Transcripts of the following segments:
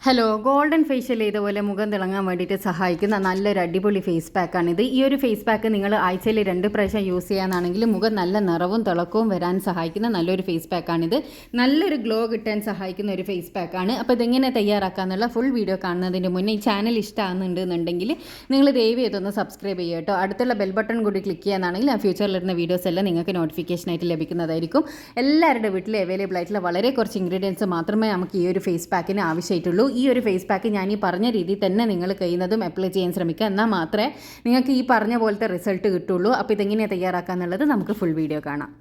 Hello, golden facial ഇതുപോലെ മുഖം തിളങ്ങാൻ വേണ്ടിയിട്ട് സഹായിക്കുന്ന നല്ലൊരു അടിപൊളി ഫേസ് പാക്കാണിത്. ഈ ഒരു ഫേസ് പാക്ക് നിങ്ങൾ ആഴ്ചയിൽ 2 പ്രാവശ്യം യൂസ് ചെയ്യാനാണെങ്കിൽ മുഖം നല്ല നിറവും തിളക്കവും വരാൻ സഹായിക്കുന്ന നല്ലൊരു ഫേസ് പാക്കാണിത്. നല്ലൊരു ഗ്ലോ കിട്ടാൻ സഹായിക്കുന്ന ഒരു ഫേസ് പാക്കാണ്. അപ്പോൾ ഇതെങ്ങനെ തയ്യാറാക്കാമെന്നുള്ള ഫുൾ വീഡിയോ കാണുന്നതിന് മുന്നേ ഈ ചാനൽ ഇഷ്ടമാകുന്നുണ്ടെന്നുണ്ടെങ്കിൽ നിങ്ങൾ ദയവ് ചെയ്തൊന്ന് സബ്സ്ക്രൈബ് ചെയ്യുക കേട്ടോ. അടുത്തുള്ള ബെൽ ബട്ടൺ കൂടി ക്ലിക്ക് ചെയ്യാനാണെങ്കിൽ ആ ഫ്യൂച്ചറിലിടുന്ന വീഡിയോസ് എല്ലാം നിങ്ങൾക്ക് നോട്ടിഫിക്കേഷനായിട്ട് ലഭിക്കുന്നതായിരിക്കും. എല്ലാവരുടെ വീട്ടിൽ അവൈലബിൾ ആയിട്ടുള്ള വളരെ കുറച്ച് ഇൻഗ്രീഡിയൻസ് മാത്രമേ നമുക്ക് ഈ ഒരു ഫേസ് പാക്കിന് ആവശ്യമായിട്ടുള്ളൂ. ഈ ഒരു ഫേസ് പാക്ക് ഞാൻ ഈ പറഞ്ഞ രീതിയിൽ തന്നെ നിങ്ങൾ കഴിയുന്നതും അപ്ലൈ ചെയ്യാൻ ശ്രമിക്കുക. എന്നാൽ മാത്രമേ നിങ്ങൾക്ക് ഈ പറഞ്ഞ പോലത്തെ റിസൾട്ട് കിട്ടുള്ളൂ. അപ്പോൾ ഇതെങ്ങനെയാണ് തയ്യാറാക്കുക എന്നുള്ളത് നമുക്ക് ഫുൾ വീഡിയോ കാണാം.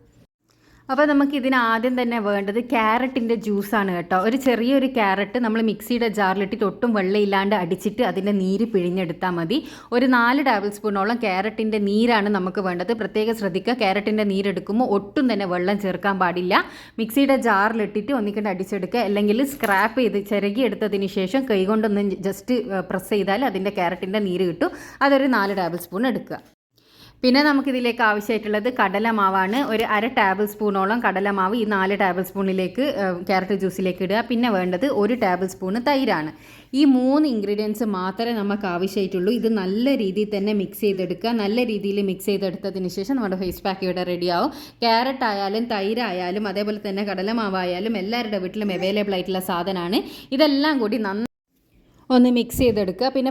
അപ്പോൾ നമുക്ക് ഇതിന് ആദ്യം തന്നെ വേണ്ടത് ക്യാരറ്റിൻ്റെ ജ്യൂസാണ് കേട്ടോ. ഒരു ചെറിയൊരു ക്യാരറ്റ് നമ്മൾ മിക്സിയുടെ ജാറിലിട്ടിട്ട് ഒട്ടും വെള്ളമില്ലാണ്ട് അടിച്ചിട്ട് അതിൻ്റെ നീര് പിഴിഞ്ഞെടുത്താൽ മതി. ഒരു 4 ടേബിൾ സ്പൂണോളം ക്യാരറ്റിൻ്റെ നീരാണ് നമുക്ക് വേണ്ടത്. പ്രത്യേകം ശ്രദ്ധിക്കുക, ക്യാരറ്റിൻ്റെ നീരെടുക്കുമ്പോൾ ഒട്ടും തന്നെ വെള്ളം ചേർക്കാൻ പാടില്ല. മിക്സിയുടെ ജാറിലിട്ടിട്ട് ഒന്നിക്കണ്ട് അടിച്ചെടുക്കുക. അല്ലെങ്കിൽ സ്ക്രാപ്പ് ചെയ്ത് ചിരകിയെടുത്തതിന് ശേഷം കൈകൊണ്ടൊന്ന് ജസ്റ്റ് പ്രസ് ചെയ്താൽ അതിൻ്റെ ക്യാരറ്റിൻ്റെ നീര് കിട്ടും. അതൊരു 4 ടേബിൾ സ്പൂൺ എടുക്കുക. പിന്നെ നമുക്കിതിലേക്ക് ആവശ്യമായിട്ടുള്ളത് കടലമാവാണ്. ഒരു 1/2 ടേബിൾ സ്പൂണോളം കടലമാവ് ഈ 4 ടേബിൾ സ്പൂണിലേക്ക് ക്യാരറ്റ് ജ്യൂസിലേക്ക് ഇടുക. പിന്നെ വേണ്ടത് 1 ടേബിൾ സ്പൂണ് തൈരാണ്. ഈ 3 ഇൻഗ്രീഡിയൻസ് മാത്രമേ നമുക്ക് ആവശ്യമായിട്ടുള്ളൂ. ഇത് നല്ല രീതിയിൽ തന്നെ മിക്സ് ചെയ്തെടുക്കുക. നല്ല രീതിയിൽ മിക്സ് ചെയ്തെടുത്തതിന് ശേഷം നമ്മുടെ ഫേസ് പാക്ക് ഇവിടെ റെഡിയാവും. ക്യാരറ്റ് ആയാലും തൈരായാലും അതേപോലെ തന്നെ കടലമാവായാലും എല്ലാവരുടെ വീട്ടിലും അവൈലബിൾ ആയിട്ടുള്ള സാധനമാണ്. ഇതെല്ലാം കൂടി ഒന്ന് മിക്സ് ചെയ്തെടുക്കുക. പിന്നെ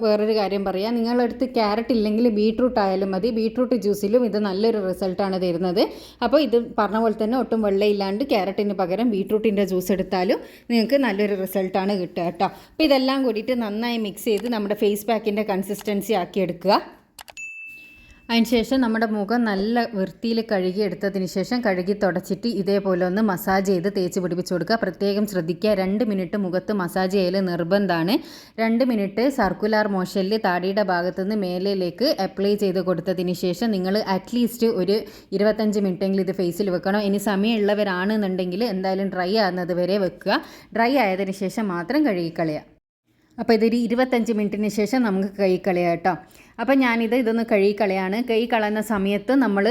വേറൊരു കാര്യം പറയാം, നിങ്ങളടുത്ത് ക്യാരറ്റ് ഇല്ലെങ്കിൽ ബീട്രൂട്ട് ആയാലും മതി. ബീട്രൂട്ട് ജ്യൂസിലും ഇത് നല്ലൊരു റിസൾട്ടാണ് തരുന്നത്. അപ്പോൾ ഇത് പറഞ്ഞ പോലെ തന്നെ ഒട്ടും വെള്ളമില്ലാണ്ട് ക്യാരറ്റിന് പകരം ബീട്രൂട്ടിൻ്റെ ജ്യൂസ് എടുത്താലും നിങ്ങൾക്ക് നല്ലൊരു റിസൾട്ടാണ് കിട്ടുക കേട്ടോ. അപ്പോൾ ഇതെല്ലാം കൂടിയിട്ട് നന്നായി മിക്സ് ചെയ്ത് നമ്മുടെ ഫേസ് പാക്കിൻ്റെ കൺസിസ്റ്റൻസി ആക്കിയെടുക്കുക. അതിനുശേഷം നമ്മുടെ മുഖം നല്ല വൃത്തിയിൽ കഴുകിയെടുത്തതിന് ശേഷം കഴുകി തുടച്ചിട്ട് ഇതേപോലെ ഒന്ന് മസാജ് ചെയ്ത് തേച്ച് പിടിപ്പിച്ച് കൊടുക്കുക. പ്രത്യേകം ശ്രദ്ധിക്കുക, 2 മിനിറ്റ് മുഖത്ത് മസാജ് ചെയ്യൽ നിർബന്ധമാണ്. 2 മിനിറ്റ് സർക്കുലർ മോഷനിൽ താടിയുടെ ഭാഗത്തുനിന്ന് മേലിലേക്ക് അപ്ലൈ ചെയ്ത് കൊടുത്തതിന് ശേഷം നിങ്ങൾ അറ്റ്ലീസ്റ്റ് ഒരു 25 മിനിറ്റെങ്കിലും ഇത് ഫേസിൽ വെക്കണം. ഇനി സമയമുള്ളവരാണെന്നുണ്ടെങ്കിൽ എന്തായാലും ഡ്രൈ ആകുന്നത് വരെ വെക്കുക. ഡ്രൈ ആയതിനു ശേഷം മാത്രം കഴുകിക്കളയുക. അപ്പോൾ ഇതൊരു 25 മിനിറ്റിന് ശേഷം നമുക്ക് കഴുകിക്കളയാം കേട്ടോ. അപ്പോൾ ഇതൊന്ന് കഴുകിക്കളയാണ്. കഴുകിക്കളയുന്ന സമയത്ത് നമ്മൾ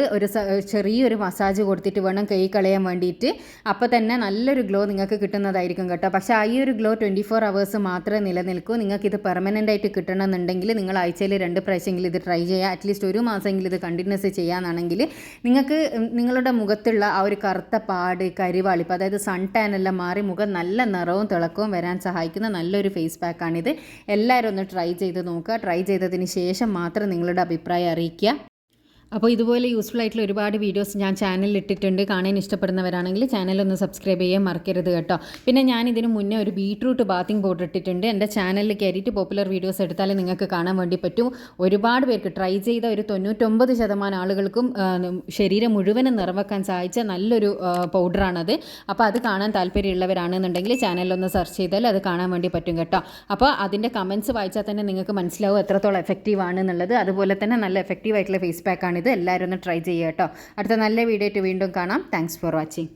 ചെറിയൊരു മസാജ് കൊടുത്തിട്ട് വേണം കഴുകിക്കളയാൻ വേണ്ടിയിട്ട്. അപ്പോൾ തന്നെ നല്ലൊരു ഗ്ലോ നിങ്ങൾക്ക് കിട്ടുന്നതായിരിക്കും കേട്ടോ. പക്ഷേ ഈ ഒരു ഗ്ലോ 24 അവേഴ്സ് മാത്രമേ നിലനിൽക്കൂ. നിങ്ങൾക്കിത് പെർമനൻ്റ് ആയിട്ട് കിട്ടണമെന്നുണ്ടെങ്കിൽ നിങ്ങൾ ആഴ്ചയിൽ 2 പ്രാവശ്യമെങ്കിലും ഇത് ട്രൈ ചെയ്യുക. അറ്റ്ലീസ്റ്റ് ഒരു മാസമെങ്കിലും ഇത് കണ്ടിന്യൂസ് ചെയ്യാനാണെങ്കിൽ നിങ്ങൾക്ക് നിങ്ങളുടെ മുഖത്തുള്ള ആ ഒരു കറുത്ത പാട്, കരിവാളിപ്പ്, അതായത് സൺ ടാൻ എല്ലാം മാറി മുഖം നല്ല നിറവും തിളക്കവും വരാൻ സഹായിക്കുന്ന നല്ലൊരു ഫേസ് പാക്കാണിത്. എല്ലാവരും ഒന്ന് ട്രൈ ചെയ്ത് നോക്കുക. ട്രൈ ചെയ്തതിന് ശേഷം മാത്രം നിങ്ങളുടെ അഭിപ്രായം അറിയിക്കുക. അപ്പോൾ ഇതുപോലെ യൂസ്ഫുൾ ആയിട്ടുള്ള ഒരുപാട് വീഡിയോസ് ഞാൻ ചാനലിൽ ഇട്ടിട്ടുണ്ട്. കാണാൻ ഇഷ്ടപ്പെടുന്നവരാണെങ്കിൽ ചാനലൊന്ന് സബ്സ്ക്രൈബ് ചെയ്യാൻ മറക്കരുത് കേട്ടോ. പിന്നെ ഞാൻ ഇതിന് മുന്നേ ഒരു ബീട്രൂട്ട് ബാത്തിങ് പൗഡർ ഇട്ടിട്ടുണ്ട്. എൻ്റെ ചാനലിൽ കയറിയിട്ട് പോപ്പുലർ വീഡിയോസ് എടുത്താൽ നിങ്ങൾക്ക് കാണാൻ വേണ്ടി പറ്റും. ഒരുപാട് പേർക്ക് ട്രൈ ചെയ്ത ഒരു 99% ആളുകൾക്കും ശരീരം മുഴുവനും നിറവെക്കാൻ സഹായിച്ച നല്ലൊരു പൗഡറാണത്. അപ്പോൾ അത് കാണാൻ താല്പര്യമുള്ളവരാണെന്നുണ്ടെങ്കിൽ ചാനലിലൊന്ന് സെർച്ച് ചെയ്താൽ അത് കാണാൻ വേണ്ടി പറ്റും കേട്ടോ. അപ്പോൾ അതിൻ്റെ കമൻറ്റ്സ് വായിച്ചാൽ തന്നെ നിങ്ങൾക്ക് മനസ്സിലാവും എത്രത്തോളം എഫക്റ്റീവ് ആണെന്നുള്ളത്. അതുപോലെ തന്നെ നല്ല എഫക്റ്റീവ് ആയിട്ടുള്ള ഫേസ് പാക്കാണ്. ഇത് എല്ലാവരും ഒന്ന് ട്രൈ ചെയ്യുക കേട്ടോ. അടുത്ത നല്ല വീഡിയോ ആയിട്ട് വീണ്ടും കാണാം. Thanks for watching.